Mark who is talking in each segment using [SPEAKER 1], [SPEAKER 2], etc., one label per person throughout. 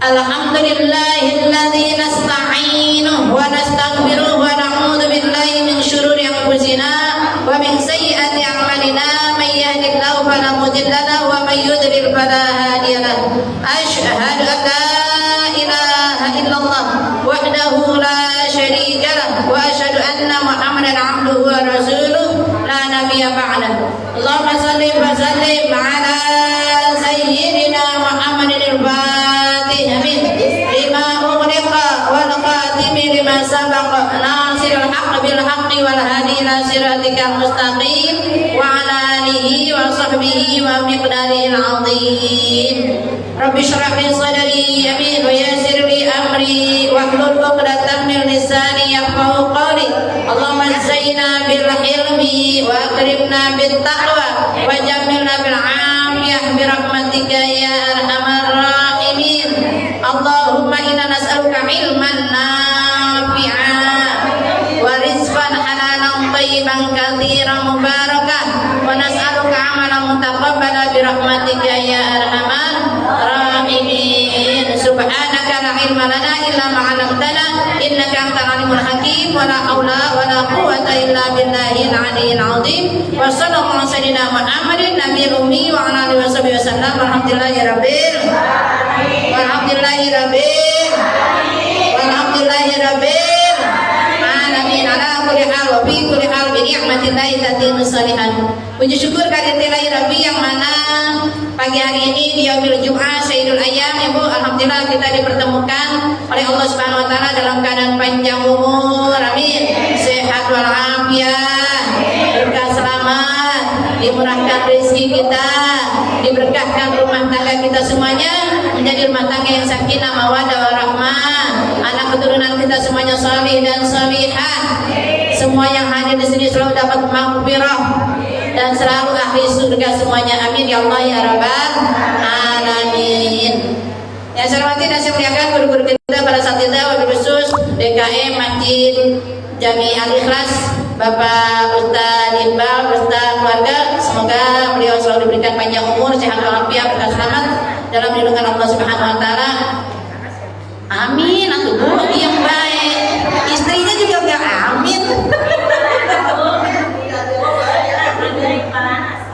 [SPEAKER 1] Alhamdulillahilladzi nasta'inuhu wa nastaghfiruhu wa na'udzu billahi min syururi anfusina wa min sayyiati a'malina may yahdihillahu fala mudilla lahu wa may yudlil fala hadiya lahu. Asyhadu an la ilaha illallah wahdahu la syarika lahu wa asyhadu anna Muhammadan 'abduhu wa rasuluh la nabiyya ba'dahu. Allahumma shalli wa sallim 'ala sayyidina Muhammadin al-Fatih lima ughliqa wal khatimi lima sabaqa nasirul haqqi bil haqqi wal hadi ila siratikal mustaqim wa ala alihi wa sahbihi wa miqdaril azim. Rabbi shrah li sadri amin wa yassir li amri wa hlul 'uqdatam min lisani yafqahu qawli. Allahumma zayyina bil ilmi wa akrimna bit taqwa wa jammilna bil afiyah bi rahmatika ya arhamar rahimin. Allahumma inna nas'aluka ilman nafi'an wa rizqan halalan thayyiban katsiran mubarakan wa nas'aluka amalan mutaqabbalan bi rahmatika ya arhamar rahimin. Subhanaka la ilma lana illa ma 'allamtana innaka antal alimul hakim wa la haula wa la quwwata illa billahil aliyyil azim. Wa sallallahu ala sayyidina Muhammadin nabiyil ummi wa ala alihi wa sallam. Alhamdulillahi rabbil walhamdulillahi rabbil alamin ala kulli hal wa fi kulli hal bi ni'matillahi tatimmu shalihan. Puji syukur kehadirat Rabbi yang mana pagi hari ini di yaumil Jum'ah Sayyidul Ayyam, Ibu, alhamdulillah kita dipertemukan oleh Allah Subhanahu wa taala dalam keadaan panjang umur, amin, sehat walafiat, berkah selamat, dimurahkan rezeki kita, diberkahkan rumah tangga kita semuanya menjadi rumah tangga yang sakinah mawaddah warahmah, anak keturunan kita semuanya salih dan salihah, semua yang hadir di sini selalu dapat maghfirah dan selalu ahli surga semuanya, amin ya Allah ya rabbal alamin. Yang saya hormati dan saya muliakan guru-guru kita pada saat itu, wabil khusus DKM Masjid Jami Al-Ikhlas Bapak Ustaz Iqbal beserta keluarga, semoga beliau selalu diberikan panjang umur, sehat walafiat, berkah selamat dalam lindungan Allah Subhanahu wa taala. Amin. Atuh Bu, yang baik. Istrinya juga enggak amin.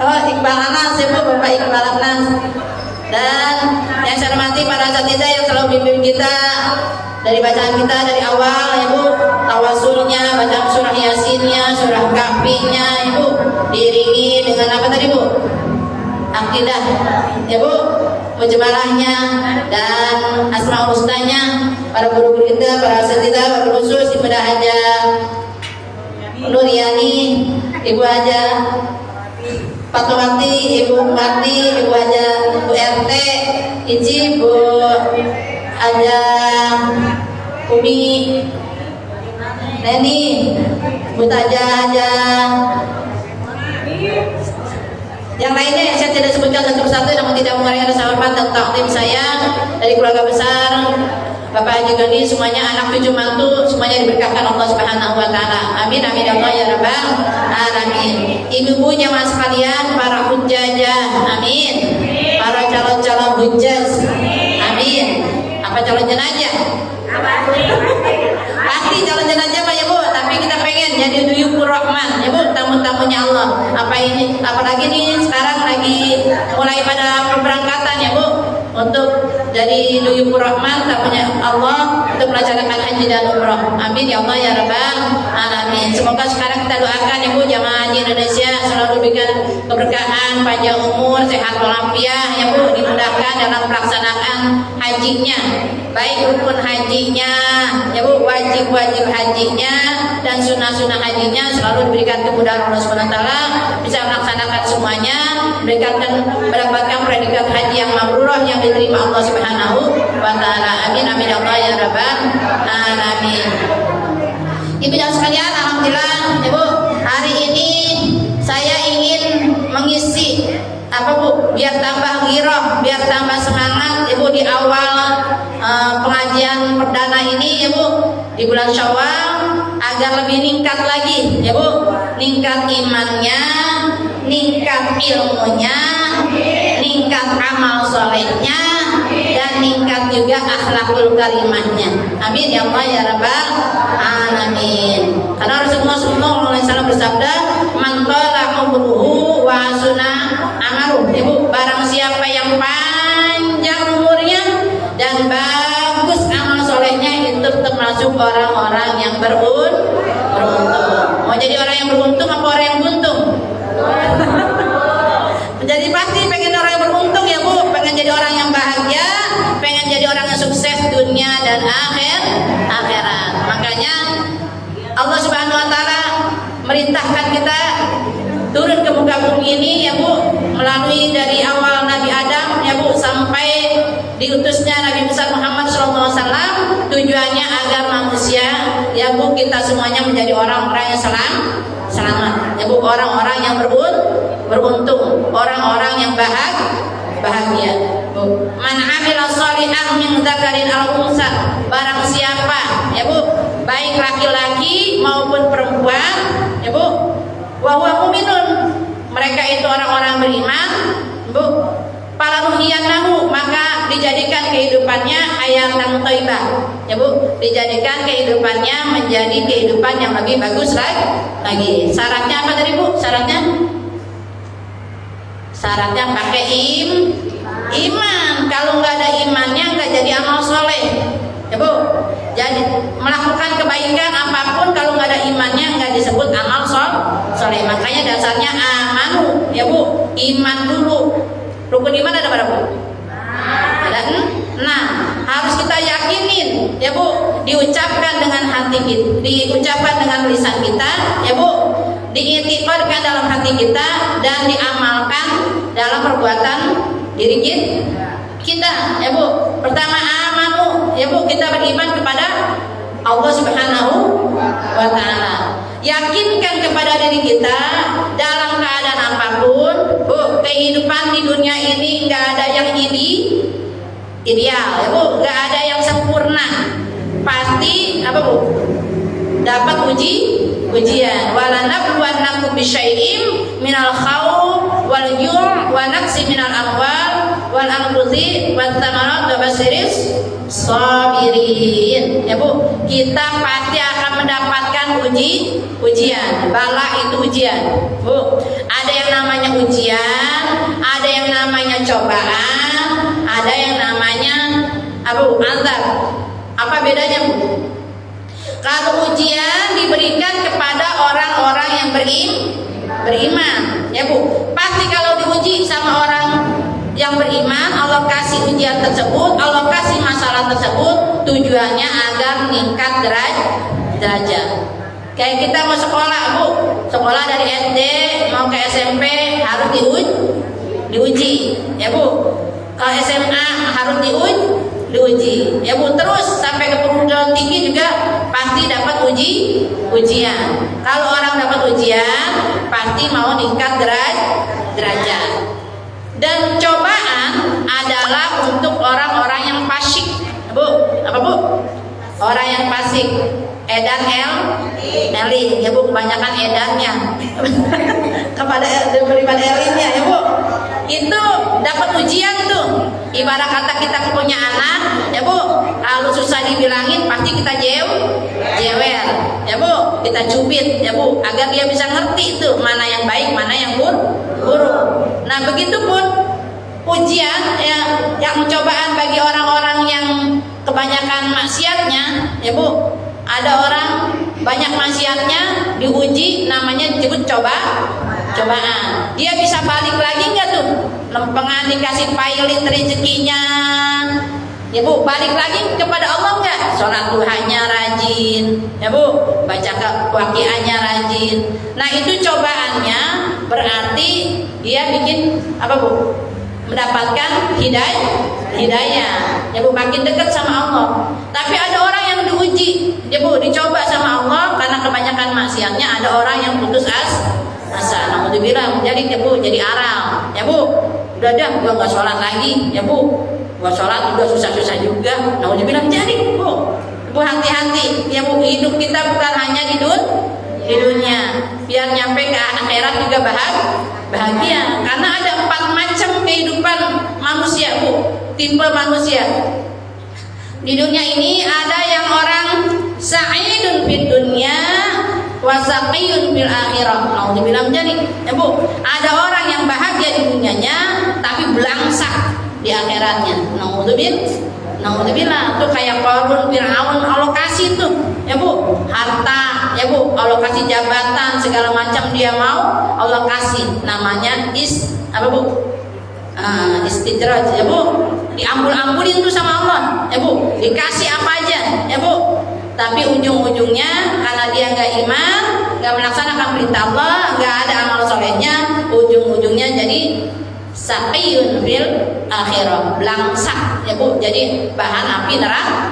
[SPEAKER 1] Oh, Iqbal Anas ya Bu, Bapak Iqbal Anas. Dan yang saya hormati para asatidzah yang selalu bimbing kita dari bacaan kita dari awal ya Bu, tawasulnya, bacaan surah Yasinnya, surah Kahfinya Ibu, diiringi dengan apa tadi Bu? Akidah ya Bu, mujmalahnya dan asmaul husnanya, para guru-guru kita, para asatidzah, wabil khusus Ibu Haja Nuriani, Ibu Haja Fatmawati, Ibu Marti, Ibu Haja, Ibu RT, Ibu Haja Umi, Neni, Bu Taja, yang lainnya yang saya tidak sebutkan satu persatu, namun tidak mengurangi rasa hormat dan takdim saya dari keluarga besar Bapak Haji Gani, semuanya anak cucu mantu, semuanya diberkahkan Allah Subhanahu wa taala. Amin amin ya Allah ya rabbal alamin. Ibu-ibu jamaah sekalian, para hujjajah, amin. Para calon-calon hujjaj, amin. Apa calon jenazah? Pasti calon jenazah Pak ya Bu, tapi kita pengen jadi duyufur rahman ya Bu, tamu-tamunya Allah. Apa ini? Apalagi nih sekarang lagi mulai pada pemberangkatan ya Bu, untuk jadi duyufur rahman, tamunya Allah untuk melaksanakan haji dan umroh. Amin ya Allah ya rabbal alamin. Semoga sekarang kita doakan ya Bu, jamaah haji Indonesia selalu diberikan keberkahan, panjang umur, sehat walafiat ya Bu, dimudahkan dalam pelaksanaan hajinya, baik rukun hajinya ya Bu, wajib-wajib hajinya dan sunnah-sunnah hajinya selalu diberikan kemudahan Allah Subhanahu wa taala, bisa melaksanakan semuanya, mendapatkan predikat haji yang mabrurah yang diterima Allah Subhanahu wa taala. Amin amin ya Allah ya rabbal alamin. Ibu dan sekalian, alhamdulillah Ibu, hari ini saya ingin mengisi apa Bu, biar tambah giroh, biar tambah semangat Ibu di awal pengajian perdana ini ya Bu, di bulan Syawal, agar lebih meningkat lagi ya Bu, meningkat imannya, meningkat ilmunya, meningkat amal solehnya, dan meningkat juga akhlakul karimahnya. Amin ya Allah ya rabbal alamin. Karena Rasulullah SAW bersabda, man qala umruhu wa hasuna amaluhu. Ibu, barang siapa yang panjang umurnya dan bagus amal solehnya, itu termasuk orang-orang yang beruntung. Mau jadi orang yang beruntung apa orang yang buntung? Jadi pasti pengen orang yang beruntung ya Bu, pengen jadi orang yang bahagia, pengen jadi orang yang sukses dunia dan akhirat. Makanya Allah Subhanahu wa taala merintahkan kita turun ke muka bumi ini ya Bu, melalui dari awal Nabi Adam ya Bu sampai diutusnya Nabi besar Muhammad SAW. Tujuannya agar manusia ya Bu, kita semuanya menjadi orang-orang yang selamat ya Bu, orang-orang yang beruntung, orang-orang yang bahagia Bu. Man amila sholihan min dzakarin aw unsa, barang siapa ya Bu, baik laki-laki maupun perempuan ya Bu, wa huwa mu'minun, mereka itu orang-orang beriman Bu, falanuhyiyannahu, maka dijadikan kehidupannya hayatan thayyibah ya Bu, dijadikan kehidupannya menjadi kehidupan yang lebih bagus lagi. Syaratnya apa tadi Bu? Syaratnya pakai iman. Kalau nggak ada imannya nggak jadi amal soleh ya Bu. Jadi melakukan kebaikan apapun kalau nggak ada imannya nggak disebut amal soleh. Makanya dasarnya amanu ya Bu, iman dulu. Rukun iman ada berapa Bu? Ada 6. Harus kita yakinin ya Bu, diucapkan dengan hati kita, diucapkan dengan lisan kita ya Bu, diiktikadkan dalam hati kita dan diamalkan dalam perbuatan diri kita ya Bu. Pertama amanu ya Bu, kita beriman kepada Allah Subhanahu wa taala. Yakinkan kepada diri kita dalam keadaan apapun Bu, kehidupan di dunia ini nggak ada yang ideal ya Bu, nggak ada yang sempurna. Pasti apa Bu? Dapat ujian. Wala nabluwannakum bisyai'im minal khawf wal ju' wa naqsi minal amwal wal anfusi wat thamarat wa basyiris sabirin ya Bu. Kita pasti akan mendapatkan ujian. Bala itu ujian Bu. Ada yang namanya ujian, ada yang namanya cobaan, ada yang namanya azab. Apa bedanya Bu? Kalau ujian diberikan kepada orang-orang yang beriman ya Bu, pasti kalau diuji sama orang yang beriman, Allah kasih ujian tersebut, Allah kasih masalah tersebut, tujuannya agar meningkat derajat. Kayak kita mau sekolah Bu, sekolah dari SD mau ke SMP harus diuji ya Bu. Kalau SMA harus diuji ya Bu, terus sampai ke perguruan tinggi juga pasti dapat ujian. Kalau orang dapat ujian pasti mau meningkat derajat. Dan cobaan adalah untuk orang-orang yang fasik Bu. Apa Bu? Orang yang fasik, edan elin ya Bu, kebanyakan edannya kepada beriman elinnya ya Bu. Itu dapat ujian tuh. Ibarat kata kita punya anak ya Bu, kalau susah dibilangin pasti kita jewer ya Bu, kita cubit ya Bu, agar dia bisa ngerti tuh mana yang baik, mana yang buruk. Nah begitupun ujian ya, yang cobaan bagi orang-orang yang kebanyakan maksiatnya ya Bu. Ada orang banyak maksiatnya diuji, namanya disebut cobaan. Dia bisa balik lagi nggak tuh? Lempengan dikasih pailit rezekinya ya Bu, balik lagi kepada Allah nggak? Sholat duhanya rajin ya Bu, baca waqiahnya rajin. Nah itu cobaannya, berarti dia bikin apa Bu? Mendapatkan hidayah ya Bu, makin dekat sama Allah. Tapi ada orang yang diuji ya Bu, dicoba sama Allah karena kebanyakan maksiatnya. Ada orang yang putus asa, naudzubillah, jadi ya Bu, jadi aral ya Bu. Udah gua nggak sholat lagi ya Bu, gua sholat udah susah-susah juga, naudzubillah, jadi Bu. Bu hati-hati ya Bu, hidup kita bukan hanya di dunia, biar nyampe ke akhirat juga bahagia. Karena ada 4 macam kehidupan manusia Bu. tipe manusia. Di dunia ini ada yang orang sa'idun fid dunya wa saqiyun fil akhirah. Nauzubillah menjadi. Ya Bu, ada orang yang bahagia di dunianya tapi belangsak di akhiratnya. Nauzubillah. Tuh kayak Qarun, Firaun, alokasi tuh. Ya Bu, harta, ya Bu, alokasi jabatan segala macam dia mau, Allah kasih. Namanya apa Bu? Istidraj, ya Bu. Diambul-ambulin tuh sama Allah, ya Bu. Dikasih apa aja, ya Bu. Tapi ujung-ujungnya karena dia nggak iman, nggak melaksanakan perintah Allah, nggak ada amal solehnya, ujung-ujungnya jadi saqiyun fil akhirah, belangsak, ya Bu. Jadi bahan api neraka.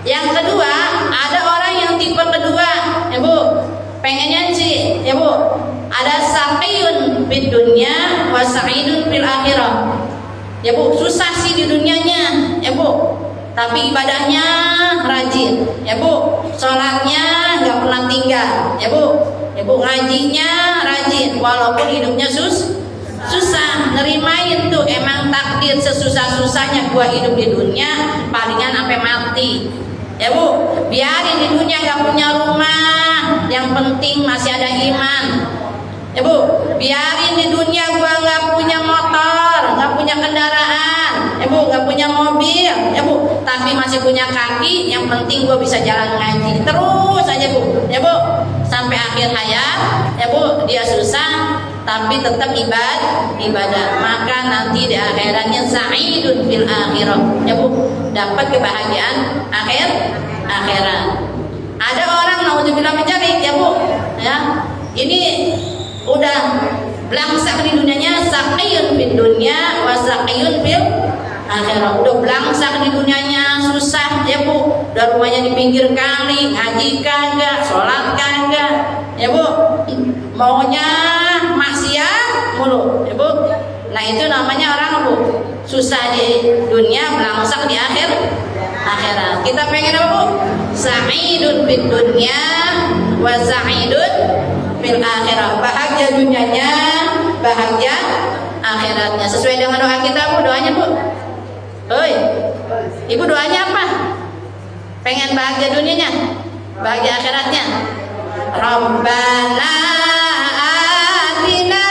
[SPEAKER 1] Yang kedua, ada orang yang tipe kedua, ya Bu. Pengennya sih, ya Bu, ada saqiyun fid dunya wa sa'idun fil akhirah. Ya Bu, susah sih di dunianya, ya Bu. Tapi ibadahnya rajin, ya Bu. Sholatnya nggak pernah tinggal, ya Bu. Ya Bu, ngajinya rajin, walaupun hidupnya susah. Nerimain tuh, emang takdir sesusah-susahnya gua hidup di dunia, palingan sampai mati. Ya Bu, biarin di dunia nggak punya rumah, yang penting masih ada iman. Ya Bu, biarin di dunia gua nggak punya motor, nggak punya kendaraan, ya Bu, nggak punya mobil, ya Bu, tapi masih punya kaki, yang penting gua bisa jalan ngaji terus aja Bu, ya Bu, sampai akhir hayat, ya Bu, dia susah tapi tetap ibadah, maka nanti di akhiratnya sa'idun fil akhirah, ya Bu, dapat kebahagiaan akhirat. Ada orang naudzubillah mencari, ya Bu, ya, ini udah belangsak di dunianya, saqiyun fid dunya wa saqiyun fil akhirah. Udah belangsak di dunianya, susah, ya Bu. Udah rumahnya di pinggir kali, ngaji kagak, sholat kagak, ya Bu. Maunya maksiat mulu, ya Bu. Nah itu namanya orang Bu, susah di dunia, belangsak di akhirat. Kita pengen apa Bu? Sa'idun fid dunya wa sa'idun fil akhirah. Bahagia dunianya, bahagia akhiratnya. Sesuai dengan doa kita Bu, doanya Bu. Oi, Ibu doanya apa? Pengen bahagia dunianya, bahagia akhiratnya. Rabbana atina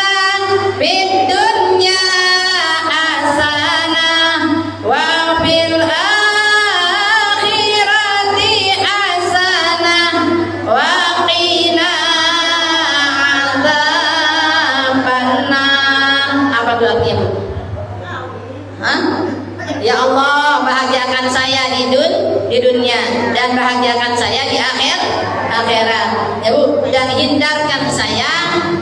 [SPEAKER 1] fid dunya hasanah wa fil akhirati hasanah wa qina adzabannar. Apa tuh artinya Bu? Hah? Ya Allah, bahagiakan saya di dunia dan bahagiakan saya di akhirat, ya Bu, dan hindarkan saya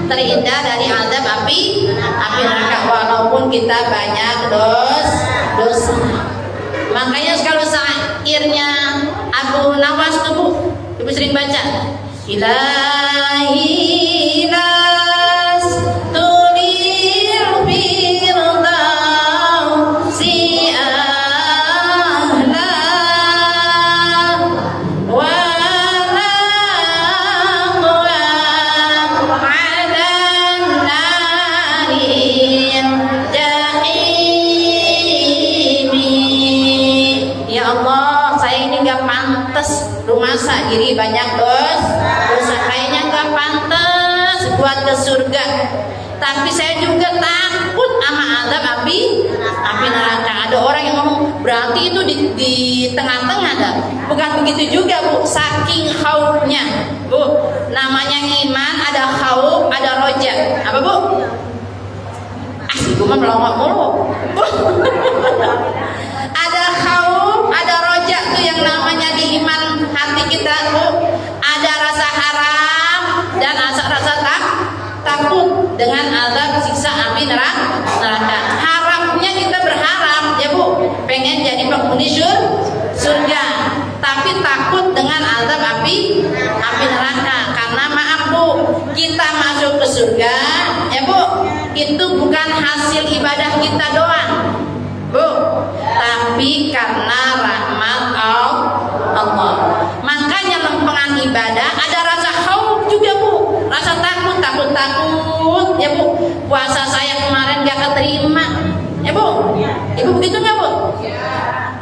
[SPEAKER 1] terhindar dari azab api neraka walaupun kita banyak dosa. Makanya kalau syairnya Abu Nawas tuh Bu, Ibu sering baca, Ilahi las tulir firdausi ahla wa naqwa adan narin jahimi. Ya Allah, saya ini gak pantas rumah diri banyak dosa, kayaknya gak pantas buat ke surga. Tapi saya juga takut sama azab api neraka. Ada orang yang ngomong berarti itu di tengah-tengah dah. Bukan begitu juga Bu, saking khaufnya Bu. Namanya iman ada khauf, ada roja. Apa Bu? Asli gue mah melongok mulu. Ada khauf, ada roja tuh yang namanya di iman hati kita Bu. Ada rasa harap dan rasa takut dengan azab siksa api neraka. Harapnya kita berharap ya Bu, pengen jadi penghuni surga, tapi takut dengan azab api neraka. Karena maaf Bu, kita masuk ke surga ya Bu, itu bukan hasil ibadah kita doang Bu, tapi karena rahmat Allah. Makanya lempengan ibadah ada rasa khauf juga Bu, rasa takut ya Bu. Puasa saya kemarin gak keterima, Ya Bu? Ibu begitu nggak Bu?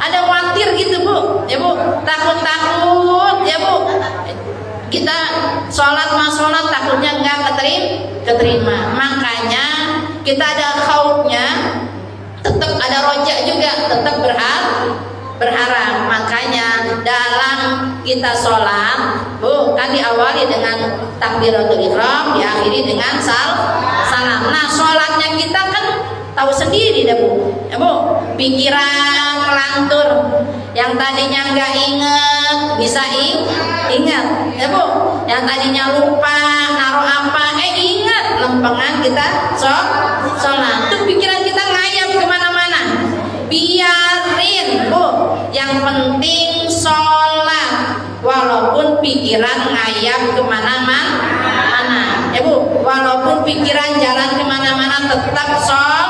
[SPEAKER 1] Ada khawatir gitu Bu? Ya Bu? Takut-takut ya Bu? Kita sholat takutnya nggak keterima. Makanya kita ada khaufnya, tetap ada rojak juga, tetap berharap. Makanya dalam kita sholat Bu, kan diawali dengan takbiratul ihram, diakhiri dengan salam. Nah sholatnya kita kan tahu sendiri dah Bu, ya Bu, pikiran melantur, yang tadinya nggak inget bisa ingat, ya Bu, yang tadinya lupa naruh apa, ingat lempengan kita sholat. Tuh pikiran kita ngayap kemana-mana, biarin Bu, yang penting sholat, walaupun pikiran ngayap kemana-mana, ya Bu, walaupun pikiran jalan kemana-mana tetap sholat.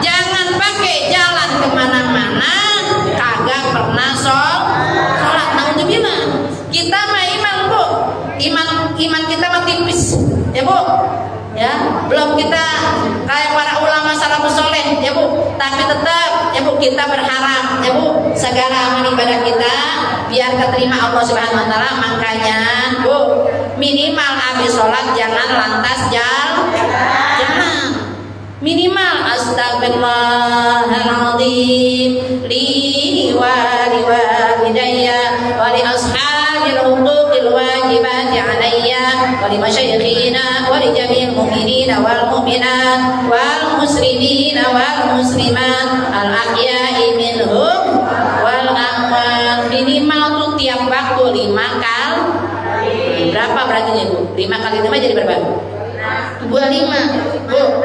[SPEAKER 1] Jangan pakai jalan kemana-mana kagak pernah sholat. Naudzubillah, kita mah iman Bu, iman kita mah tipis ya Bu, ya belum kita kayak para ulama salafus soleh ya Bu, tapi tetap ya Bu kita berharap ya Bu segala amal ibadah kita biar keterima Allah Subhanahu wa taala. Makanya Bu, minimal habis sholat jangan lantas jangan minimal astagfirullahaladzim li wa liwalidayya wa li ashabil huquqil wajibati alayya wa li masyayikhina wa li jami'il mu'minina wal mu'minat wal muslimina wal muslimat al ahya'i minhum wal amwat. Minimal tuh tiap waktu 5 kali. Berapa berarti Bu? 5 kali 5 jadi berapa? 25 Bu.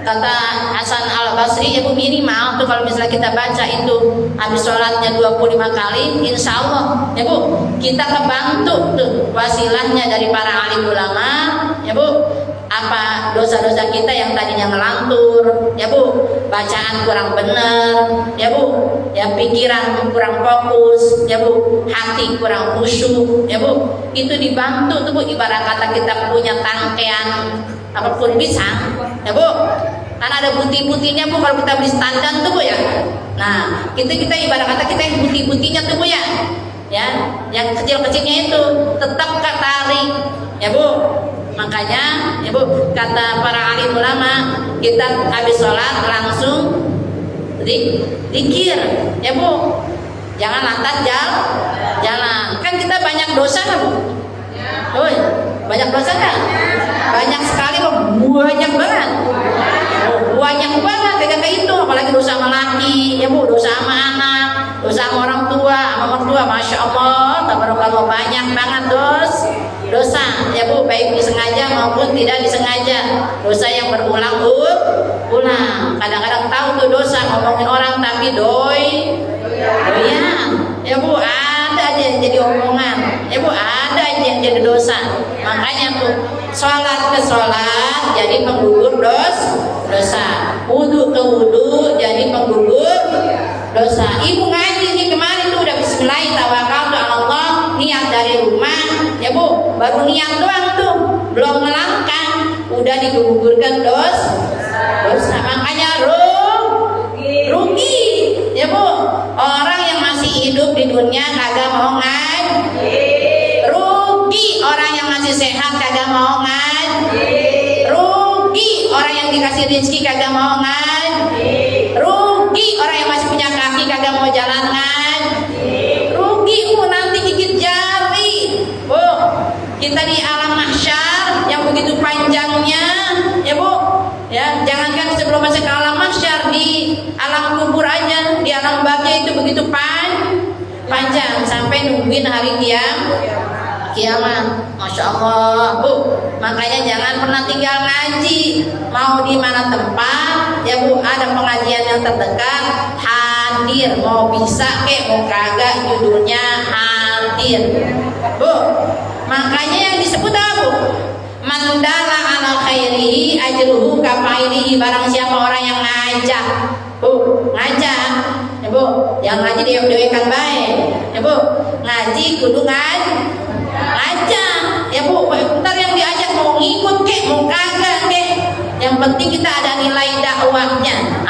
[SPEAKER 1] Kata Hasan Al Basri ya Bu, minimal tuh kalau misalnya kita baca itu habis sholatnya 25 kali, insya Allah ya Bu kita kebantu tuh wasilahnya dari para alim ulama ya Bu, apa dosa-dosa kita yang tadinya ngelantur ya Bu, bacaan kurang bener ya Bu, ya pikiran kurang fokus ya Bu, hati kurang khusyuk ya Bu, itu dibantu tuh Bu. Ibarat kata kita punya tangkean apapun bisa ya Bu, kan ada putih-putihnya Bu kalau kita beli standar tuh Bu ya. Nah kita ibarat kata kita yang putih-putihnya tuh Bu ya, yang kecil-kecilnya itu tetap tarik ya Bu. Makanya ya Bu kata para alim ulama, kita habis sholat langsung zikir ya Bu, jangan lantas jalan. Kan kita banyak dosa kan Bu? Banyak dosa kan? Banyak sekali kok, banyak banget. Banyak banget, tidak kayak itu. Apalagi dosa sama laki, ya Bu, dosa sama anak, dosa sama orang tua, sama mertua. Masya Allah, tabarakallah, banyak banget dosa, ya Bu, baik disengaja maupun tidak disengaja. Dosa yang berulang. Kadang-kadang tahu tuh dosa, ngomongin orang tapi doyan, ya Bu, ada aja yang jadi omongan, ya Bu, ada aja yang jadi dosa. Makanya tuh sholat ke sholat jadi penggugur dosa, wudu ke wudu jadi penggugur dosa. Ibu ngaji nih kemarin tuh udah bismillah tawakkaltu ala Allah, niat dari rumah ya Bu, baru niat doang tuh belum melangkah udah digugurkan dosa. Makanya rugi ya Bu, orang yang masih hidup di dunia kagak mau ngaji, rugi orang yang masih sehat kagak mau ngaji, rugi orang yang dikasih rezeki kagak mau ngaji, rugi orang yang masih punya kaki kagak mau jalan ngaji, rugi Bu, nanti gigit jari Bu. Kita di alam mahsyar yang begitu panjangnya ya Bu, ya jangankan sebelum masuk ke alam mahsyar, di alam kubur aja, di alam barzah itu begitu panjang sampai nungguin hari kiamat. Masya Allah Bu, makanya jangan pernah tinggal ngaji. Mau di mana tempat ya Bu, ada pengajian yang terdekat, hadir. Mau bisa mau kagak, judulnya hadir Bu. Makanya yang disebut apa Bu? Mandala ala khairihi ajruhu kafailihi. Barang siapa orang yang ngajak Bu, ngajak ya Bu, yang ngaji dewekan baik ya Bu, ngaji kudu ngajak ya Bu. Ntar yang diajak mau ngikut mau kagak yang Yang penting kita ada nilai dakwahnya,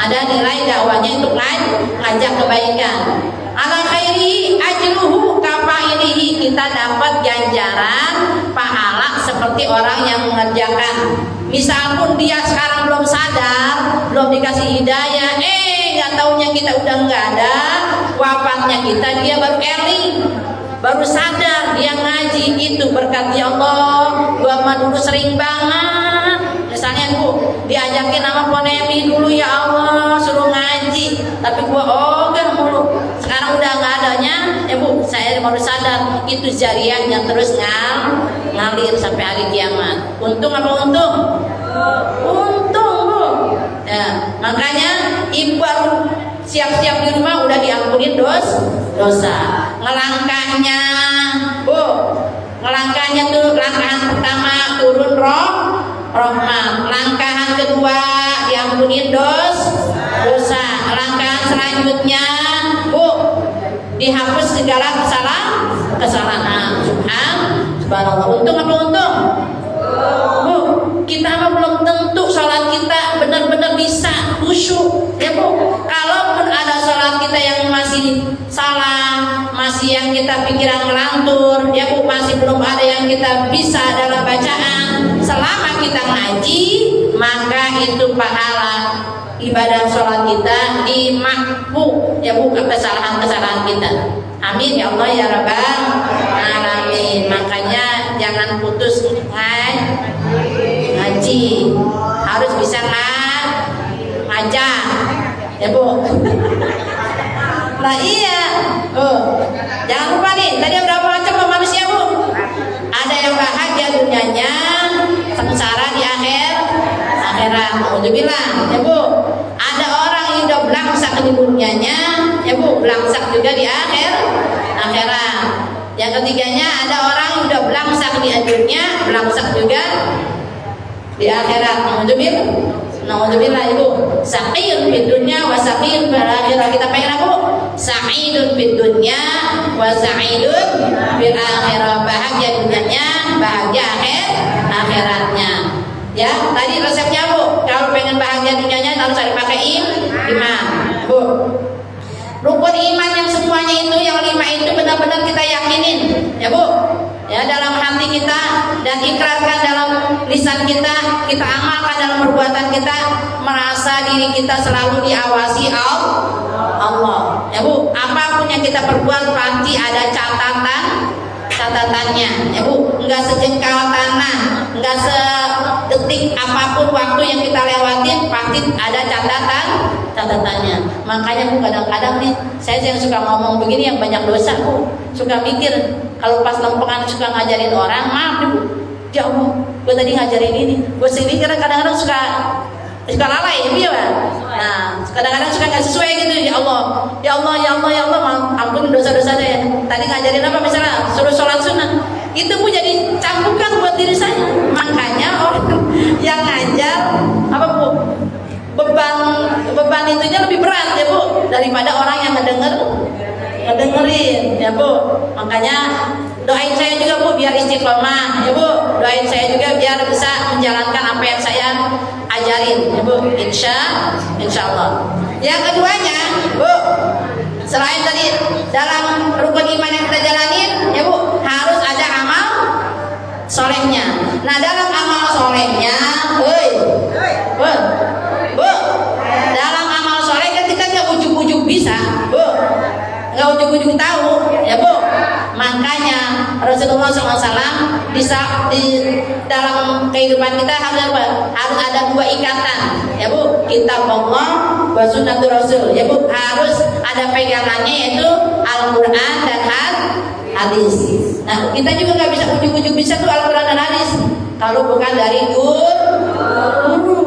[SPEAKER 1] untuk ngajak kebaikan. Ala khairi ajruhu kafailihi, kita dapat ganjaran pahala seperti orang yang mengerjakan. Misal pun dia sekarang belum sadar, belum dikasih hidayah, nggak taunya kita udah nggak ada, wafatnya kita dia baru eling, baru sadar dia ngaji. Itu berkat ya Allah. Gua mah dulu sering banget, misalnya Bu diajakin sama Ponemi dulu, ya Allah suruh ngaji, tapi gua ogah mulu. Sekarang udah nggak adanya, ya Bu saya baru sadar. Itu jariah yang terus ngalir sampai hari kiamat. Untung apa untung? Untung Bu. Ya, makanya ibu baru siap-siap di rumah udah diampunin dosa. Ngelangkahnya Bu, ngelangkahnya tuh langkahan pertama turun rahmat, langkahan kedua diampunin dosa, langkahan selanjutnya Bu dihapus segala kesalahan. Subhanallah. Untung apa untung? Bu, kita mah belum tentu sholat kita benar-benar bisa khusyuk, ya Bu. Kalaupun ada sholat kita yang masih salah, masih yang kita pikiran ngelantur, ya Bu, masih belum ada yang kita bisa dalam bacaan, selama kita ngaji, maka itu pahala ibadah sholat kita dimakbul, ya Bu, kesalahan-kesalahan kita. Amin ya Allah ya Rabbal alamin. Makanya jangan putus ngaji, harus bisa ngajak, ya Bu. Nah iya, jangan lupa nih, tadi berapa macam manusia Bu? Ada yang bahagia dunianya, sengsara di akhirat. Alhamdulillah, ya Bu. Ada orang yang udah belangsak di dunianya, ya Bu, belangsak juga di akhirat. Yang ketiganya ada orang yang udah belangsak di dunia, belangsak juga di akhirat. Alhamdulillah Ibu. Sa'idun fid dunya wa sa'idun fil akhirah. Kita pengen apa Bu? Sa'idun fid dunya wa sa'idun fil akhirah. Bahagia dunianya, bahagia akhiratnya. Ya, tadi resepnya Bu. Kalau pengen bahagia dunianya harus ada pakai iman, Bu. Rukun iman yang semuanya itu, yang 5 itu benar-benar kita yakinin, ya Bu. Ya, dalam hati kita dan ikrarkan dalam lisan kita, kita amalkan dalam perbuatan kita, merasa diri kita selalu diawasi Allah. Ya Bu, apapun yang kita perbuat pasti ada catatannya, ya Bu. Enggak sejengkal tanah, enggak sedetik apapun waktu yang kita lewatin pasti ada catatannya. Makanya Bu, kadang-kadang nih saya yang suka ngomong begini yang banyak dosa Bu, suka mikir kalau pas lempengan suka ngajarin orang, maaf nih Bu, ya Allah gue tadi ngajarin ini, gue sendiri karena kadang-kadang suka lalai ya Pak. Nah kadang-kadang suka nggak sesuai gitu. Ya Allah ampun dosa-dosa saya. Tadi ngajarin apa misalnya suruh sholat sunnah, itu Bu jadi cambukan buat diri saya. Makanya orang yang ngajar apa Bu, beban itunya lebih berat ya Bu daripada orang yang ngedengerin ya Bu. Makanya doain saya juga Bu biar istiqomah ya Bu. Doain saya juga biar bisa menjalankan apa yang saya ajarin ya Bu. Insya Allah. Yang keduanya Bu, selain tadi dalam rukun iman yang kita jalanin ya Bu, harus ada amal solehnya. Nah dalam amal solehnya Bu, dalam amal soleh kan kita nggak ujuk-ujuk bisa Bu, nggak ujuk-ujuk tahu ya Bu. Makanya Rasulullah SAW di dalam kehidupan kita harus ada 2 ikatan ya Bu, kitab Allah wa sunnatur Rasul ya Bu. Harus ada pegangannya yaitu Al-Quran dan hadis. Nah kita juga nggak bisa ujuk-ujuk bisa tuh Al-Quran dan hadis kalau bukan dari guru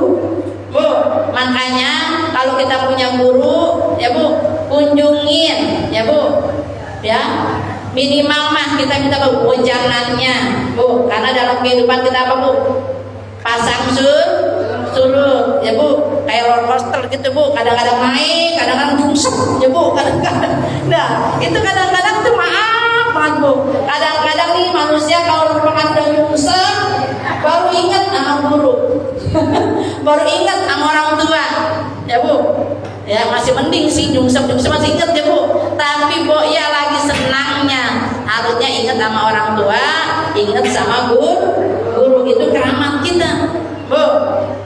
[SPEAKER 1] Bu. Makanya kalau kita punya guru ya Bu, kunjungin ya Bu, ya minimal mah kita minta wejangannya Bu, karena dalam kehidupan kita apa Bu, pasang surut ya Bu, kayak roller coaster gitu Bu, kadang-kadang naik, kadang-kadang jungsep ya Bu, kadang-kadang. Nah itu kadang-kadang tuh maaf banget Bu, kadang-kadang nih manusia kalau merupakan udah jungsep baru ingat sama guru Baru ingat sama orang tua, ya Bu. Ya masih mending sih, jungsep masih ingat ya Bu. Tapi Bu ya lagi senangnya, harusnya ingat sama orang tua, ingat sama guru itu keramat kita, Bu.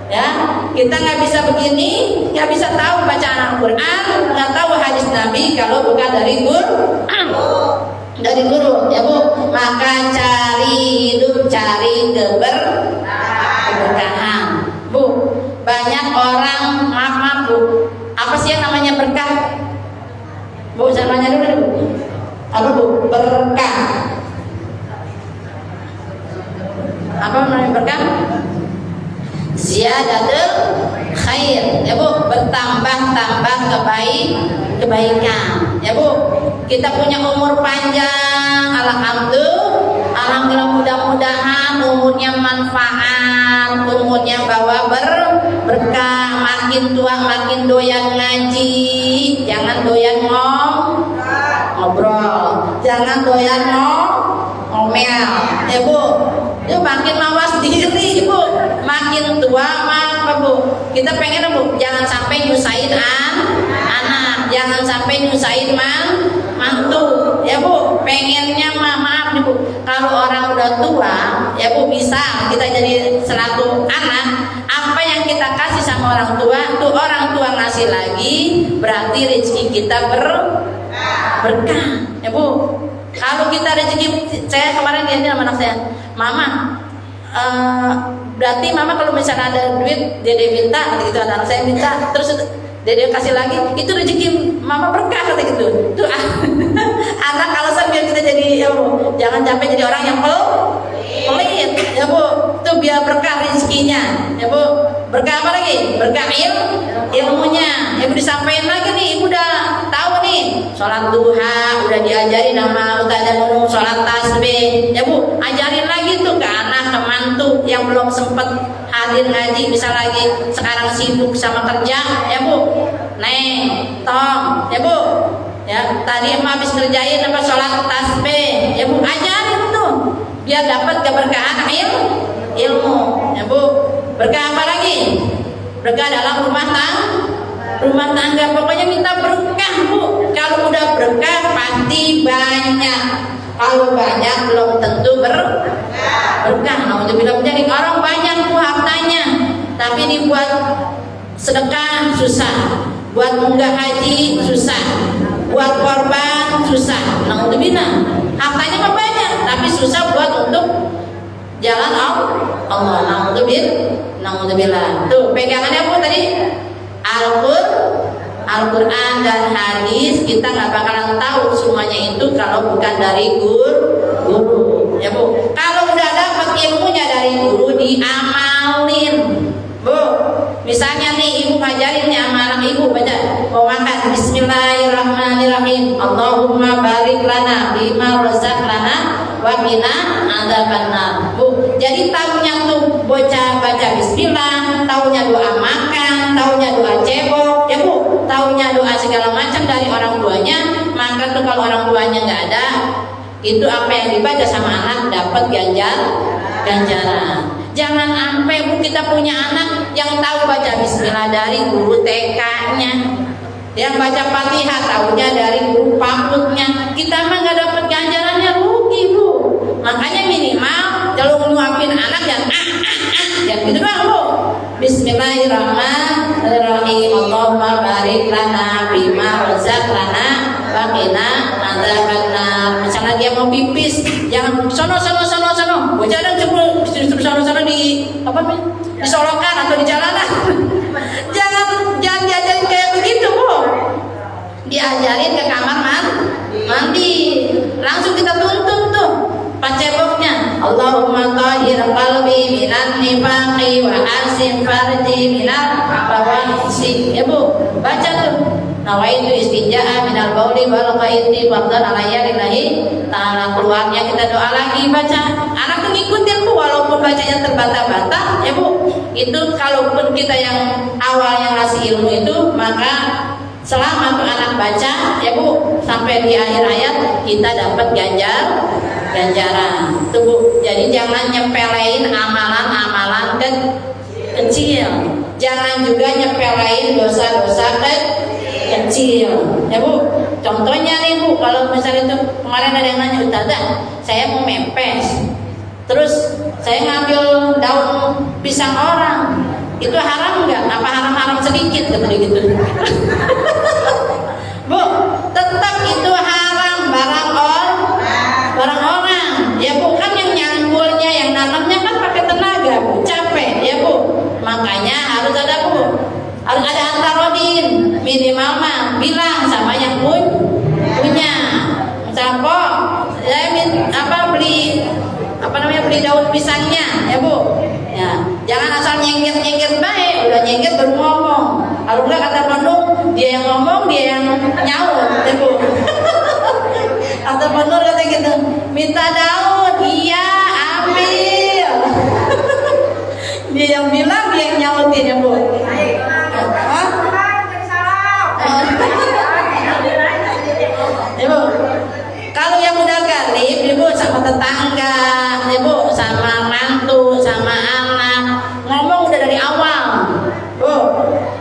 [SPEAKER 1] Ya, kita nggak bisa begini, nggak bisa tahu bacaan Al-Quran, nggak tahu hadis Nabi kalau bukan dari guru, ya Bu. Maka cari hidup, cari keberkahan, Bu. Banyak orang maaf Bu, apa sih yang namanya berkah? Bu, saya tanya dulu Bu. Apa Bu? Berkah. Apa namanya berkah? Ziyadatul khair, ya Bu, bertambah kebaikan, ya Bu. Kita punya umur panjang, alhamdulillah, mudah-mudahan umurnya manfaat, umurnya bawa berkah. Makin tua makin doyan ngaji, jangan doyan ngobrol, jangan doyan ngomel, ya Bu. Itu makin mawas diri Bu, makin tua apa Bu, kita pengen Bu, jangan sampai nyusahin anak, jangan sampai nyusahin mantu, ya Bu. Pengennya maaf nih Bu, kalau orang udah tua, ya Bu, bisa kita jadi selaku anak, apa yang kita kasih sama orang tua, tuh orang tua ngasih lagi, berarti rezeki kita berkah, ya Bu. Kalau kita rezeki, saya kemarin diajarin sama anak saya, Mama, berarti Mama kalau misalnya ada duit, Dede minta, gitu, anak saya minta, terus Dede kasih lagi, itu rezeki Mama berkah, kata gitu. Tuh anak alasan biar kita jadi, ya Bu, jangan sampai jadi orang yang pelit, ya Bu. Tuh biar berkah rezekinya, ya Bu. Berkah apa lagi? Berkah ilmunya. Ibu disampaikan lagi nih, Ibu udah tahu nih, sholat duha udah diajarin sama Ustazah Nunung, sholat tasbih, ya Bu. Ajarin lagi tuh ke anak, ke mantu yang belum sempet hadir ngaji, bisa lagi sekarang sibuk sama kerja, ya Bu. Neng, Tom, ya Bu. Ya, tadi emak habis ngerjain apa sholat tasbih, ya Bu. Ajarin tuh biar dapat keberkahan ilmu, ya Bu. Berkah apa lagi? Berkah dalam rumah tangga. Pokoknya minta berkah Bu. Kalau udah berkah pasti banyak. Kalau banyak belum tentu berkah. Nah, untuk bilang jadi orang banyak tuh hartanya, tapi dibuat sedekah susah, buat munggah haji susah, buat korban susah. Nah, untuk bilang hartanya mah banyak, tapi susah buat untuk jalan Allah. Naudzubillah. Tuh pegangannya apa tadi? Al-Quran dan hadis, kita nggak bakalan tahu semuanya itu kalau bukan dari guru, ya Bu. Kalau udah dapat ilmunya dari guru, diamalin, Bu. Misalnya nih Ibu ngajarin nih sama anak Ibu, baca mau makan Bismillahirrahmanirrahim, Allahumma barik lana bima razaqtana wa qina adzabannar, Bu. Jadi tahunya tuh bocah baca bismillah, tahunya doa makan, tahunya doa cebok, ya Bu, tahunya doa segala macam dari orang tuanya. Maka tuh kalau orang tuanya nggak ada, itu apa yang dibaca sama anak dapat ganjaran. Jangan sampai Bu kita punya anak yang tahu baca bismillah dari guru TK-nya, yang baca Fatihah tahunya dari guru PAUD-nya, kita mah nggak dapat ganjarannya, rugi Bu. Makanya minimal kalau nyuapin anak yang gitu doang Bu. Bismillahirrahmanirrahim, Allahumma barik lana bima razaqtana wa qina adzabannar. Misalnya dia mau pipis, jangan sono. Bocah ada sono di apa nih? Di solokan atau di jalanan. jangan diajarin kayak begitu Bu. Diajarin ke kamar mandi. Langsung kita tuntun tuh paceboknya. Allahumma tahhir qalbi minan nifaqi wa asim farji minal fawahisy. Ya Bu, baca tuh. Nawaitu istinja'a minal bauli wal qaiti fardhan alayya lillahi ta'ala. Keluarnya kita doa lagi, baca. Anak tuh ngikutin Bu, walaupun bacanya terbata-bata, ya Bu. Itu kalaupun kita yang awalnya ngasih ilmu itu, maka selama tuh anak baca, ya Bu, sampai di akhir ayat kita dapat ganjaran. Tuh Bu, jadi jangan nyepelein amalan-amalan kecil. Jangan juga nyepelein dosa-dosa kecil, ya Bu. Contohnya nih Bu, kalau misalnya itu kemarin ada yang nanya, Ustazah, saya mau mepes, terus saya ngambil daun pisang orang, itu haram nggak? Apa haram-haram sedikit kata dia gitu? Bu, tetap itu haram barang orang, ya Bu. Kan yang nyangkulnya, yang nanamnya kan pakai tenaga Bu, capek ya Bu. Makanya harus ada Bu, harus ada antarodin, minimal mah bilang sama yang punya. Misal kok saya beli daun pisangnya ya Bu, ya jangan asal nyengket baik, udah nyengket baru ngomong. Kalau enggak kata Bandung, dia yang ngomong dia yang nyaut ya Bu. Kata Bandung kata gitu, minta daun, iya ambil. Dia yang bilang, dia yang nyautin ya Bu. Ibu, kalau yang udah galib, Ibu sama tetangga, Ibu sama mantu, sama anak, ngomong udah dari awal. Bu,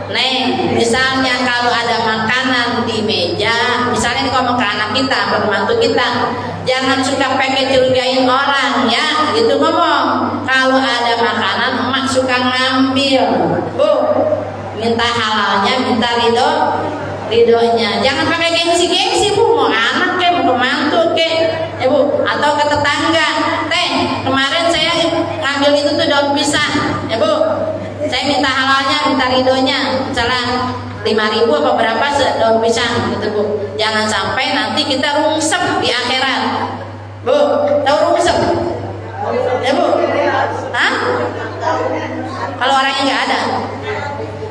[SPEAKER 1] nih, misalnya kalau ada makanan di meja, misalnya ngomong ke anak kita, ke mantu kita, jangan suka pengen curigain orang ya, gitu ngomong. Kalau ada makanan, emak suka ngambil, Bu, minta halalnya, minta ridhonya, jangan pakai gengsi Bu, mau anak ke, mau mantu ke, ya Bu, atau ke tetangga, teh kemarin saya ngambil itu tuh daun pisang, ya Bu, saya minta halalnya, minta ridhonya, misalnya 5.000 apa berapa daun pisang gitu Bu. Jangan sampai nanti kita rungsep di akhirat, Bu. Tahu rungsep? Ya Bu? Hah? Kalau orangnya nggak ada,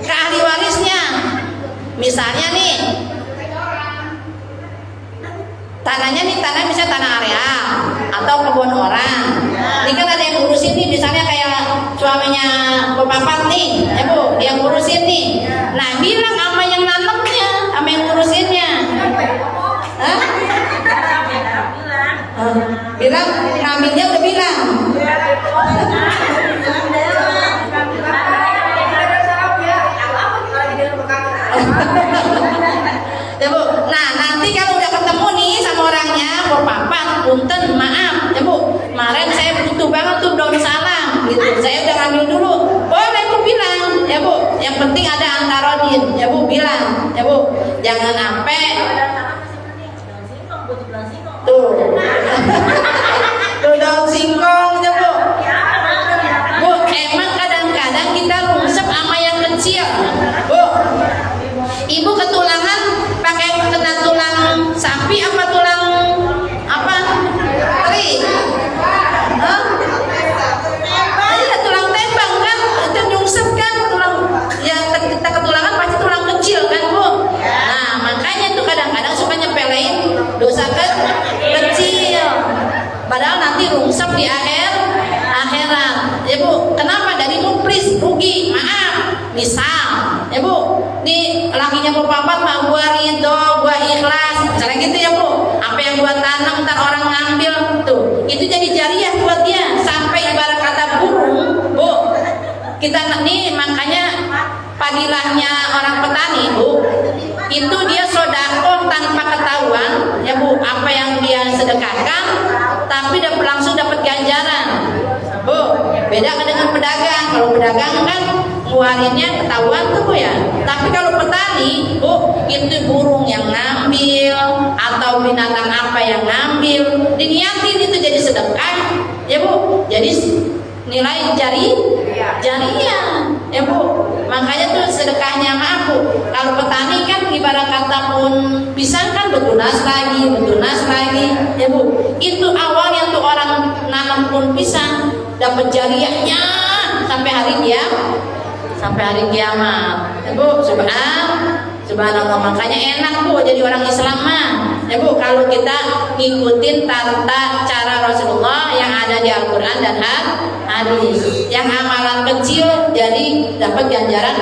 [SPEAKER 1] ke ahli warisnya. Misalnya nih, tanahnya misalnya tanah areal atau kebun orang. Ini kan ada yang ngurusin nih, misalnya kayak suaminya Bapak nih, ya Bu, dia ngurusin nih. Nah, bilang sama yang nanamnya, sama yang ngurusinnya. Hah? Bilang, ngambilnya udah bilang. Ya Bu, nah nanti kalau udah ketemu nih sama orangnya, Bapak, punten, maaf, ya Bu, kemarin saya butuh banget tuh daun salam, gitu. Saya udah ngambil dulu, boleh Bu bilang, ya Bu. Yang penting ada antarodin, ya Bu bilang, ya Bu. Jangan sampai tuh, tuh daun singkong, ya Bu. Bu, emang kadang-kadang kita rungsep sama yang kecil, Bu. Ibu ketulangan pakai kena tulang sapi apa tulang apa? Teri? Hah? Iya, tulang tembang kan? Itu nyungsep kan tulang yang kita ketulangan pasti tulang kecil kan Bu? Nah makanya tuh kadang-kadang suka nyepelein dosa kecil. Padahal nanti rungsep di akhirat. Ya Bu, kenapa? Dari mupris rugi, maaf. Misal, ya Bu, nih lakinya Bapak mah gua ridho, gua ikhlas, misalnya gitu ya Bu. Apa yang gua tanam ntar orang ngambil tuh, itu jadi jariah buat dia. Sampai ibarat kata burung, Bu. Kita nih makanya padilahnya orang petani Bu, itu dia sodakoh tanpa ketahuan, ya Bu. Apa yang dia sedekahkan, tapi langsung dapat ganjaran. Bu, beda dengan pedagang. Kalau pedagang kan ngeluarinnya ketahuan tuh Bu ya. Tapi kalau petani, Bu, itu burung yang ngambil atau binatang apa yang ngambil, diniatin itu jadi sedekah, ya Bu. Jadi nilai jariah, ya Bu. Makanya tuh sedekahnya maaf Bu. Kalau petani kan ibarat kata pun pisang kan betunas lagi, ya Bu. Itu awalnya tuh orang nanam pun pisang dapat jariahnya sampai hari kiamat, ya Bu. Subhanallah, makanya enak Bu jadi orang Islam mah, ya Bu, kalau kita ngikutin tata cara Rasulullah yang ada di Al-Quran dan hadis. Yang amalan kecil jadi dapat ganjaran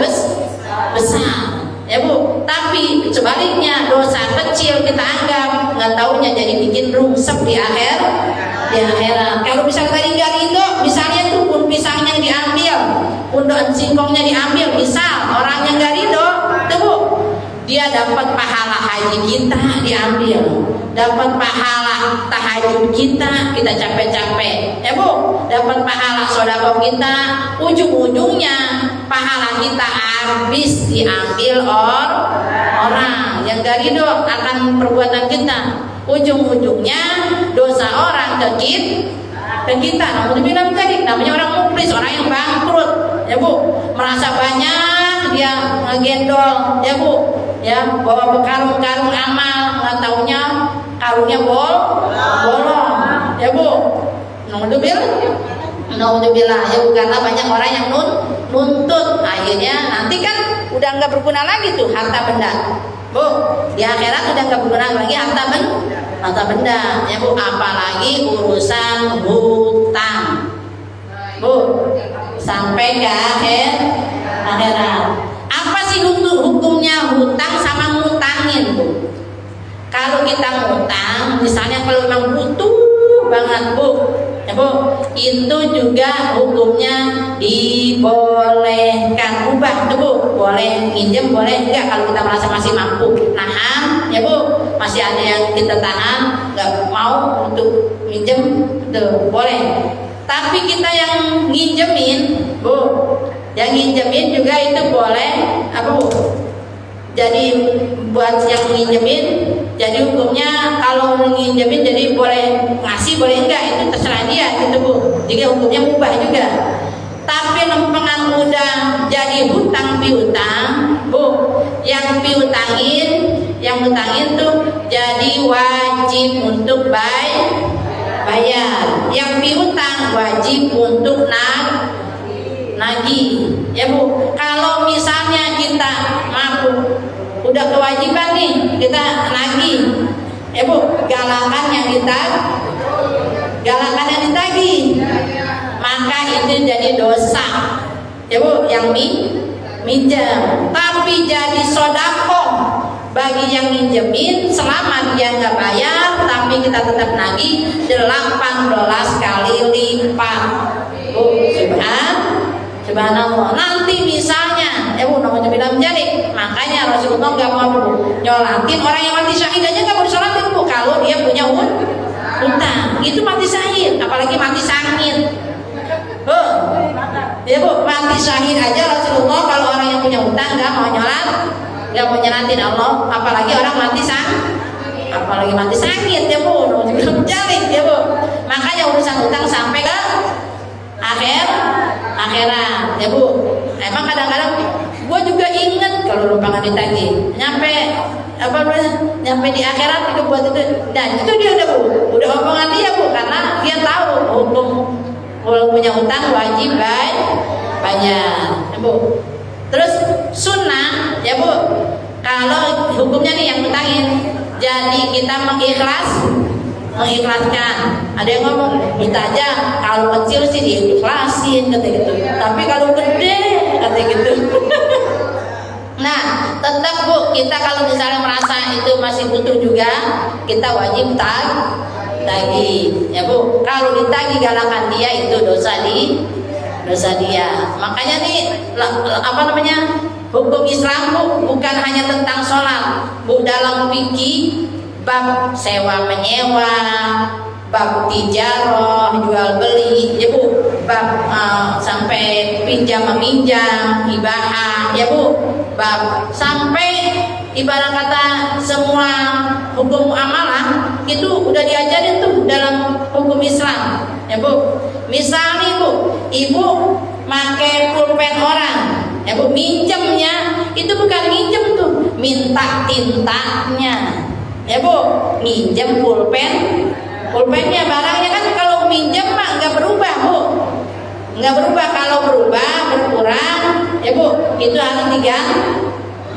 [SPEAKER 1] besar, ya Bu. Tapi sebaliknya dosa kecil kita anggap nggak taunya jadi bikin rungsep di akhirat. Kalau misalnya tadi nggak ridho, misalnya tuh pun pisangnya diambil, punduk singkongnya diambil, misal orang yang gak ridho, tuh Bu, dia dapat pahala haji kita diambil, dapat pahala tahajud kita capek-capek, ya Bu, dapat pahala sedekah kita, ujung-ujungnya pahala kita habis diambil orang yang gak ridho akan perbuatan kita, ujung-ujungnya dosa orang ke kita. Alhamdulillah tadi namanya orang muflis, orang yang bangkrut, ya Bu, merasa banyak dia ngegendol, ya Bu, ya bawa karung-karung amal, nggak taunya karungnya bolong, ya Bu. Alhamdulillah ya Bu, karena banyak orang yang nuntut, akhirnya nanti kan udah nggak berguna lagi tuh harta benda, Bu. Di akhirat udah nggak berguna lagi harta benda, ya Bu. Apalagi urusan hutang, Bu, sampai ke akhirat. Apa sih hukumnya hutang sama ngutangin, Bu? Kalau kita ngutang, misalnya kalau memang butuh banget, Bu, ya Bu, itu juga hukumnya dibolehkan ubah tuh Bu, boleh minjem, boleh enggak kalau kita merasa masih mampu nahan, ya Bu, masih ada yang kita tahan nggak mau untuk minjem tuh boleh. Tapi kita yang nginjemin, Bu, yang nginjemin juga itu boleh apa Bu? Jadi buat yang nginjemin, jadi hukumnya kalau nginjemin jadi boleh ngasih boleh enggak itu terserah dia gitu Bu. Jadi hukumnya mubah juga. Tapi lempengan udah jadi hutang piutang, Bu, yang hutangin tuh jadi wajib untuk bayar. Yang piutang wajib untuk nagih, ya Bu. Kalau misalnya kita mampu, udah kewajiban nih kita nagih, ya Bu, galakan yang ditagih, maka itu jadi dosa, ya Bu, yang minjam. Tapi jadi sodako bagi yang minjemin selama dia nggak bayar, tapi kita tetap nagih 18 kali lipat, Bu. Subhanallah. Nanti misalnya, ya Bu, namanya bilang jadi, makanya Rasulullah nggak mau nyolatin orang yang mati syahid aja, nggak mau disolatin Bu, kalau dia punya hutang. Itu mati syahid, apalagi mati sakit, Bu. Ya Bu, mati syahid aja Rasulullah kalau orang yang punya hutang nggak mau nyolatin Allah, apalagi orang mati sakit, ya Bu. Namanya bilang jadi, ya Bu. Makanya urusan hutang sampai ke akhirat, ya Bu. Emang kadang-kadang gue juga inget kalau lempangan ditagih nyampe di akhirat itu buat itu, dan itu dia udah omongan dia Bu, karena dia tahu hukum kalau punya hutang wajib bayar, ya Bu. Terus sunnah, ya Bu, kalau hukumnya nih yang hutangin, jadi kita mengikhlaskan. Ada yang ngomong minta aja kalau kecil sih diikhlasin kata gitu, tapi kalau gede kata gitu. Nah tetap Bu, kita kalau misalnya merasa itu masih butuh juga, kita wajib tagih, ya Bu. Kalau ditagih galakan dia itu dosa dia. Makanya nih hukum Islam Bu, bukan hanya tentang sholat Bu, dalam fikih bab sewa menyewa, bab tijarah jual beli, ya Bu, bab sampai pinjam meminjam, ibahah, ya Bu, bab sampai ibarat kata semua hukum amalah itu udah diajarin tuh dalam hukum Islam, ya Bu. Misalnya Bu, ibu pakai pulpen orang, ya Bu, minjemnya itu bukan minjem tuh, minta tintanya, ya Bu, minjem pulpennya, barangnya kan kalau minjem mah nggak berubah Bu, nggak berubah. Kalau berkurang, ya Bu, itu harus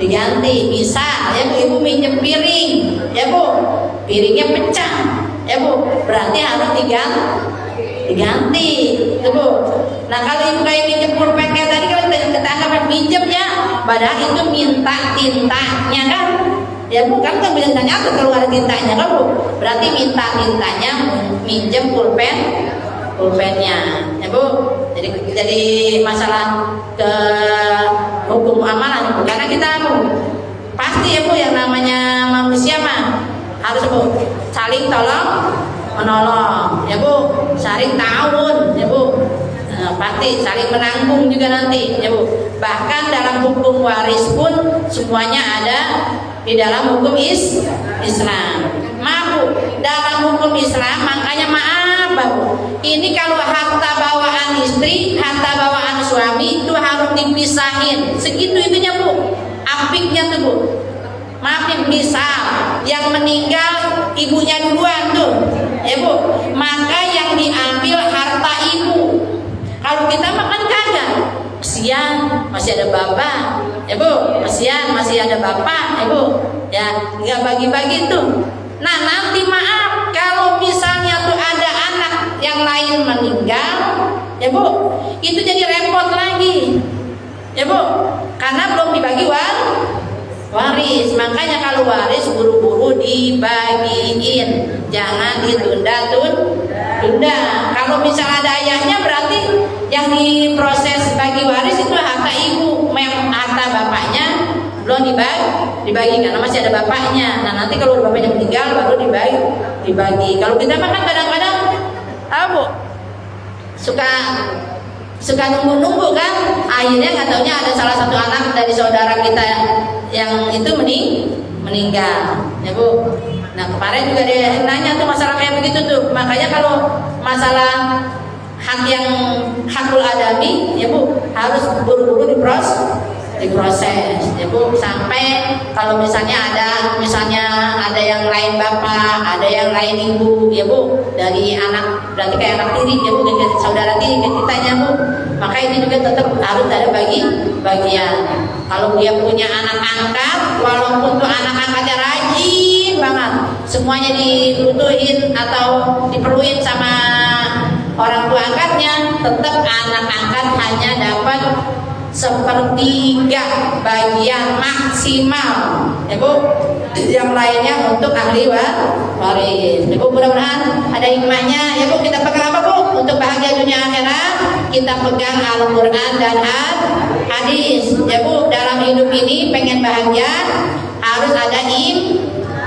[SPEAKER 1] diganti. Misal ya Bu, ibu minjem piring, ya Bu, piringnya pecah, ya Bu, berarti harus diganti, ya Bu. Nah kalau ibu kayak minjem pulpen kayak tadi kan kita anggap minjemnya, padahal itu minta tintanya kan, ya Bu, kan biasanya tuh keluar tintanya kan Bu, berarti minta tintanya minjem pulpennya, ya Bu. Jadi masalah ke hukum amalan, karena kita pasti ya Bu, yang namanya manusia mah harus Bu saling tolong menolong ya Bu, saling ta'awun ya Bu, pasti saling menanggung juga nanti ya Bu. Bahkan dalam hukum waris pun semuanya ada di dalam hukum Islam. Maaf Bu, dalam hukum Islam makanya maaf Bu, ini kalau harta bawaan istri, harta bawaan suami itu harus dipisahin, segitu itunya Bu, apiknya tuh Bu. Maaf nih, misal yang meninggal ibunya duluan tuh ya Bu, maka yang diambil harta ibu. Kalau kita makan kagak, kesian masih ada bapak ya Bu, kesian masih ada bapak ya Bu, ya nggak bagi-bagi tuh. Nah nanti maaf kalau misalnya tuh ada anak yang lain meninggal ya Bu, itu jadi repot lagi ya Bu, karena belum dibagi waris. Makanya kalau waris buru-buru dibagiin, jangan ditunda. Kalau misal ada ayahnya berarti yang diproses bagi waris itu harta ibu, harta bapaknya belum dibagi karena masih ada bapaknya. Nah nanti kalau bapaknya meninggal baru dibagi. Kalau kita makan kadang-kadang Bu suka nunggu-nunggu kan, akhirnya nggak taunya ada salah satu anak dari saudara kita yang itu meninggal ya Bu. Nah kemarin juga dia nanya tuh masalah kayak begitu tuh. Makanya kalau masalah hak yang hakul adami ya Bu, harus buru-buru diproses ya Bu, sampai kalau misalnya ada yang lain bapak, ada yang lain ibu ya Bu, dari anak berarti kayak anak tiri ya Bu, kayak saudara tiri kayak kitanya Bu, maka ini juga tetap harus ada bagian. Kalau dia punya anak angkat, walaupun tuh anak angkatnya rajin banget, semuanya dibutuhin atau diperluin sama orang tua angkatnya, tetap anak angkat hanya dapat 1/3 bagian maksimal ya Bu, yang lainnya untuk ahli waris ya Bu. Mudah-mudahan ada hikmahnya ya Bu. Kita pegang apa Bu untuk bahagia dunia akhirat? Kita pegang Al-Quran dan hadis ya Bu. Dalam hidup ini pengen bahagia harus ada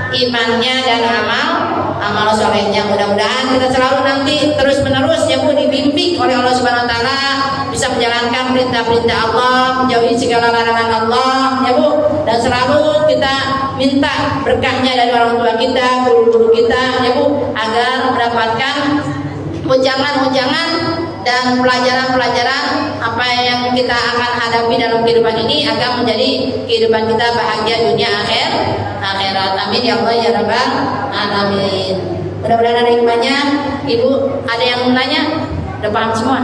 [SPEAKER 1] imannya dan amal solehnya. Mudah-mudahan kita selalu nanti terus menerus ya Bu dibimbing oleh Allah Subhanahu Wa Taala, bisa menjalankan perintah-perintah Allah, menjauhi segala larangan Allah ya Bu, dan selalu kita minta berkahnya dari orang tua kita, guru-guru kita ya Bu, agar mendapatkan ujangan-ujangan dan pelajaran-pelajaran apa yang kita akan hadapi dalam kehidupan ini, agar menjadi kehidupan kita bahagia dunia akhirat. Amin ya Allah ya Rabbal alamin. Mudah-mudahan ada hikmahnya. Ibu ada yang nanya, udah paham semua?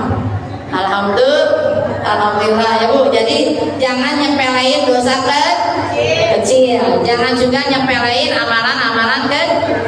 [SPEAKER 1] Alhamdulillah ya Bu. Jadi jangan nyepelein dosa kecil, jangan juga nyepelein amalan-amalan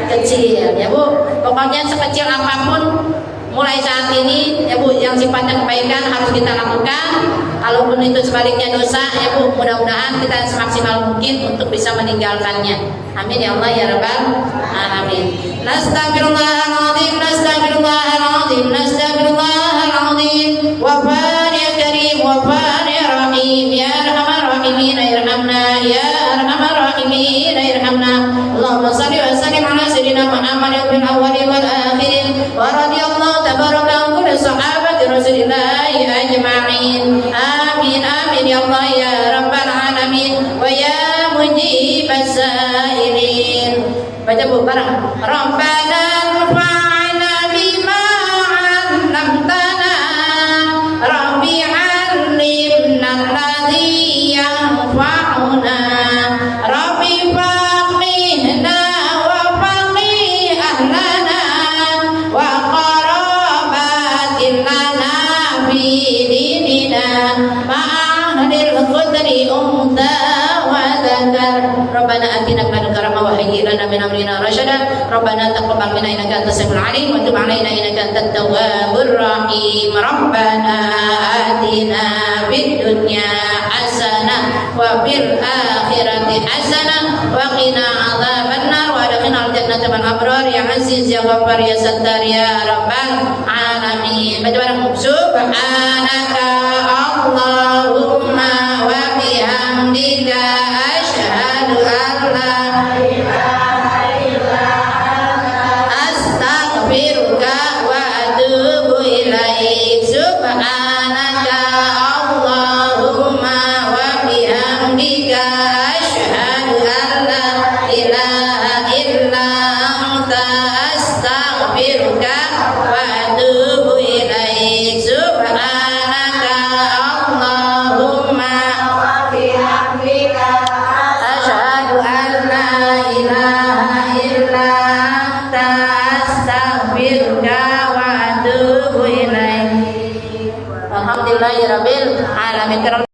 [SPEAKER 1] kecil ya Bu. Pokoknya sekecil apapun mulai saat ini ya Bu, yang sifatnya kebaikan harus kita lakukan. Kalaupun itu sebaliknya dosa ya Bu, mudah-mudahan kita semaksimal mungkin untuk bisa meninggalkannya. Amin ya Allah ya Rabbal alamin. Nastaghfirullahaladzim, nastaghfirullahaladzim, nastaghfirullahaladzim. Wafani ya karim, wafani ya rahim, ya arhamar rahimin irhamna, ya arhamar rahimin irhamna. Allahumma salli wa sallim ala sayyidina Muhammadin fil awwalin wal akhirin, wa radiyallahu tabaraka an kulli sahabati rasulillahi ajma'in. Amin amin ya Allah ya Rabbal alamin wa ya mujibas sa'ilin. Baca Bu bareng. Rabbana fa'ina bima 'allamtana, Rabbi 'allimna alladhi yanfa'una, Rabbi faqihna wa faqih ahlana wa qarabatin lana fi dinina ma'ahlil qadri umta wa dzakar. Rabbana atina min ladunka rahmah wa hayyi lana min amrina rasyada. Rabbana taqabbal minna innaka antas samiul alim wa tub alaina innaka antat tawwabur rahim. Rabbana atina fid dunya hasanah wa fil akhirati hasanah wa qina adzabannar wa adkhilna al-jannata ma'al abrar ya aziz ya ghaffar ya sattar ya rabbal alamin. Baca bareng subhanaka Allahumma wa bihamdika asyhadu an la ilaha illa anta astaghfiruka wa atubu ilaik. Subhanaka Allahumma wa bihamdika asyhadu an la ilaha illa anta astaghfiruka wa atubu ilaik. Subhanaka Allahumma wa bihamdika asyhadu an la ilaha illa anta astaghfiruka wa atubu ilaik. Alhamdulillahirabbil alamin.